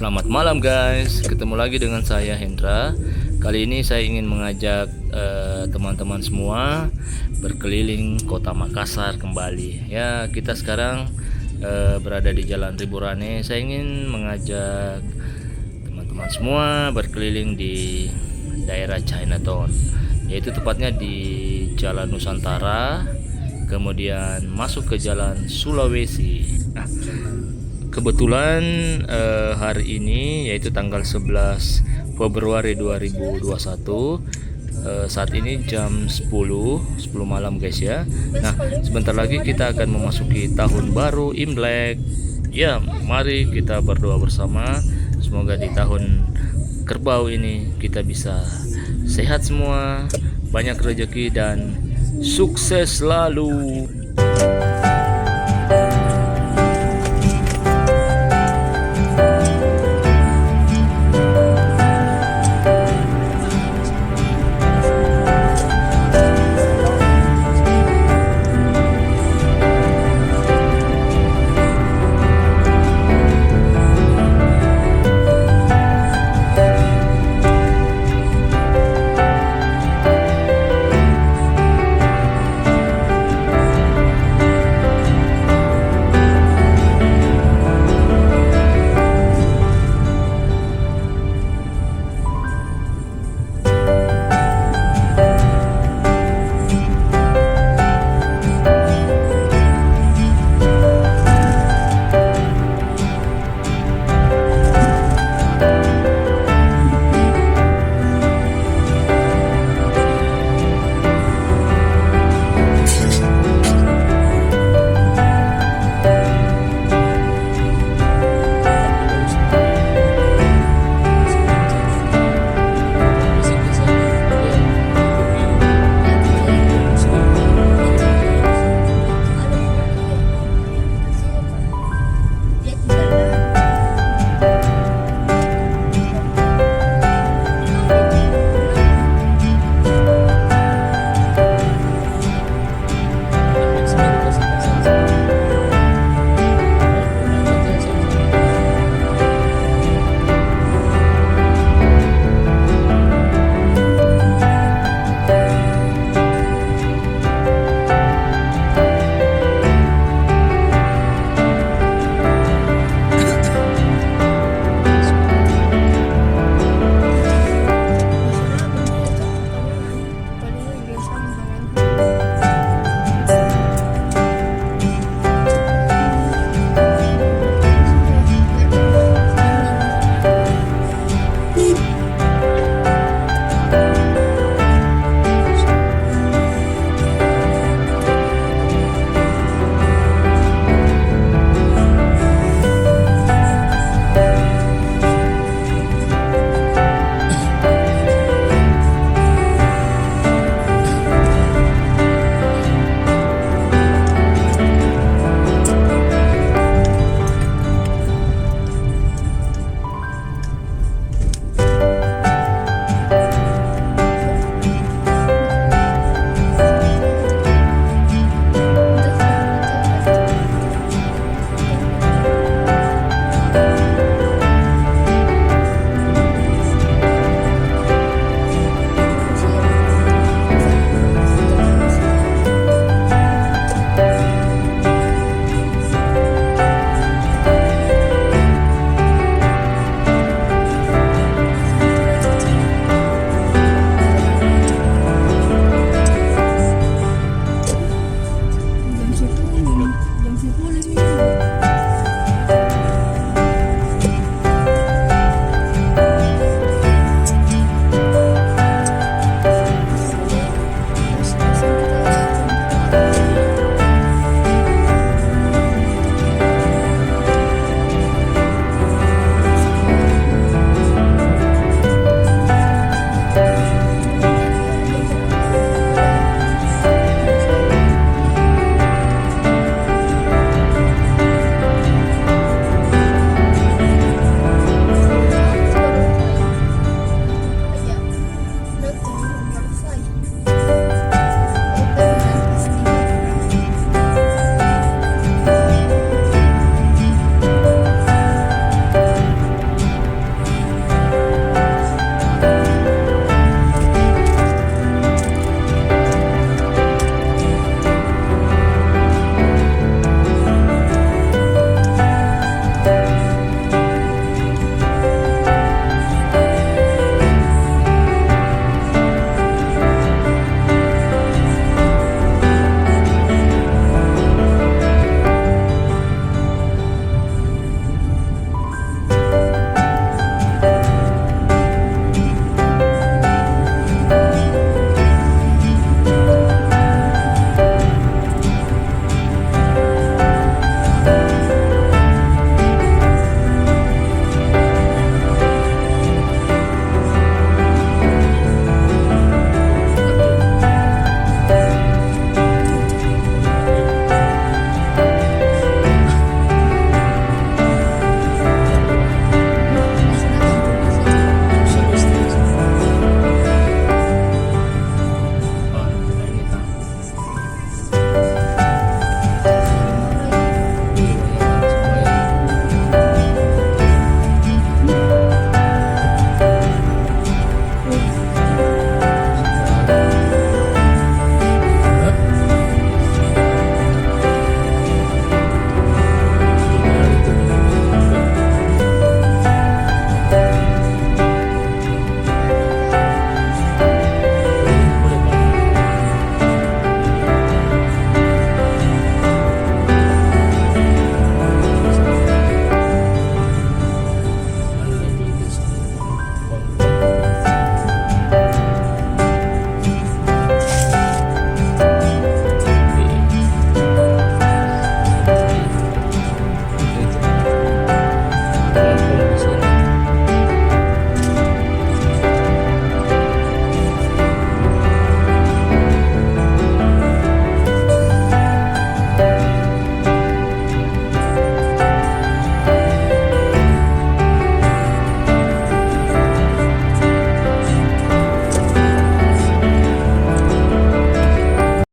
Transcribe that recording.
Selamat malam guys, ketemu lagi dengan saya Hendra. Kali ini saya ingin mengajak teman-teman semua berkeliling kota Makassar kembali. Ya, kita sekarang berada di Jalan Riburane. Saya ingin mengajak teman-teman semua berkeliling di daerah Chinatown, yaitu tepatnya di Jalan Nusantara, kemudian masuk ke Jalan Sulawesi. Nah, kebetulan hari ini yaitu tanggal 11 Februari 2021, saat ini jam 10 malam guys ya. Nah, sebentar lagi kita akan memasuki tahun baru Imlek. Ya, mari kita berdoa bersama, semoga di tahun kerbau ini kita bisa sehat semua, banyak rezeki dan sukses selalu.